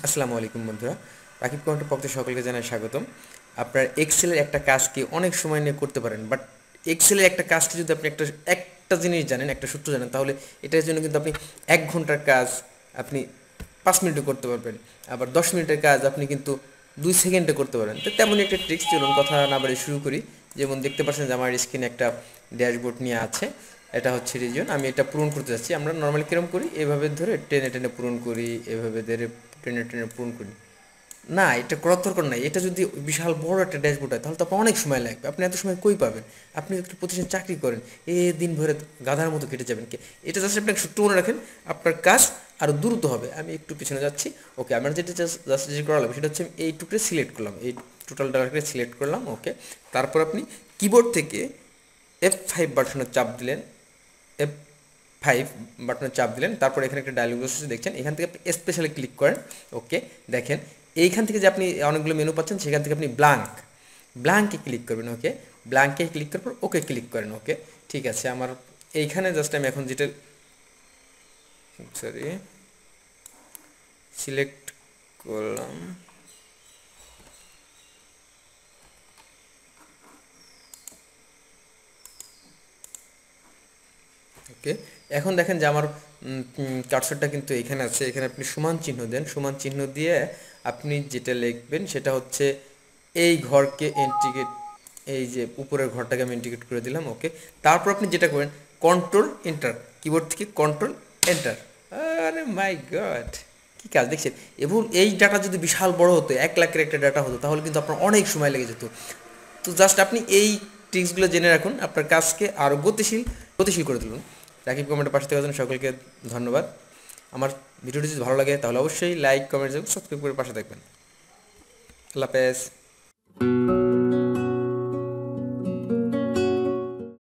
আসসালামু আলাইকুম বন্ধুরা, রাকিব কমেন্টের পক্ষে সকলকে জানাই স্বাগতম। আপনার এক্সেলের একটা কাজকে অনেক সময় নিয়ে করতে পারেন, বাট এক্সেলের একটা কাজকে যদি আপনি একটা একটা জিনিস জানেন, একটা সূত্র জানেন, তাহলে এটার জন্য কিন্তু আপনি 1 ঘন্টার কাজ আপনি 5 মিনিটে করতে পারবেন। আবার 10 মিনিটের কাজ আপনি কিন্তু 2 সেকেন্ডে করতে পারেন। তো তেমনই একটা ট্রিক্স, চলুন কথা না বাড়িয়ে শুরু করি। যেমন দেখতে পাচ্ছেন যে আমার স্ক্রিনে একটা ড্যাশবোর্ড নিয়ে আছে, এটা হচ্ছে রিজন। আমি এটা পূরণ করতে যাচ্ছি। আমরা নর্মালি কিরম করি, এভাবে ধরে টেনে টেনে পূরণ করি, এভাবে ধরে টেনে টেনে পূরণ করি। না, এটা করার দরকার নাই। এটা যদি বিশাল বড় একটা ড্যাশবোর্ড হয় তাহলে তো আপনার অনেক সময় লাগবে। আপনি এত সময় কই পাবেন? আপনি একটা প্রতিষ্ঠানে চাকরি করেন, দিন ভরে গাধার মতো কেটে যাবেন। এটা জাস্ট আপনি সূত্র মনে রাখেন, আপনার কাজ আরও দ্রুত হবে। আমি একটু পিছনে যাচ্ছি। ওকে, আমার যেটা জাস্ট যে করা লাগবে সেটা হচ্ছে এই টুকরে সিলেক্ট করলাম, এই টোটাল ডাটাকে সিলেক্ট করলাম। ওকে, তারপর আপনি কিবোর্ড থেকে F5 বাটনের চাপ দিলেন, F5 বাটনের চাপ দিলেন। তারপর এখানে একটা ডায়লগ বক্স দেখছেন, এখান থেকে আপনি স্পেশালি ক্লিক করেন। ওকে, দেখেন এইখান থেকে যে আপনি অনেকগুলো মেনু পাচ্ছেন, সেখান থেকে আপনি ব্ল্যাঙ্কে ক্লিক করবেন। ওকে, ব্ল্যাঙ্কে ক্লিক করার পর ওকে ক্লিক করেন। ওকে, ঠিক আছে। আমার এইখানে জাস্ট আমি এখন যেটা সিলেক্ট করলাম, ওকে, এখন দেখেন যে আমার কার্সরটা কিন্তু এখানে আছে। এখানে আপনি সমান চিহ্ন দেন, সমান চিহ্ন দিয়ে আপনি যেটা লিখবেন সেটা হচ্ছে এই ঘরকে ইন্টিগ্রেট, এই যে উপরের ঘরটাকে আমি ইন্টিগ্রেট করে দিলাম। ওকে, তারপর আপনি যেটা করেন কন্ট্রোল এন্টার, কিবোর্ড থেকে কন্ট্রোল এন্টার। আরে মাই গড, কি কাজ দেখছেন! এবং এই ডাটা যদি বিশাল বড় হতো, 1 লাখের একটা ডাটা হতো, তাহলে কিন্তু আপনার অনেক সময় লেগে যেত। তো জাস্ট আপনি এই ট্রিক্সগুলো জেনে রাখুন, আপনার কাজকে আরও গতিশীল করে তুলুন। রাকিব কমেন্টের পাশে থাকার জন্য সকলকে ধন্যবাদ। আমার ভিডিওটি যদি ভালো লাগে তাহলে অবশ্যই লাইক, কমেন্ট, সাবস্ক্রাইব করে পাশে থাকবেন। আল্লাহ হাফেজ।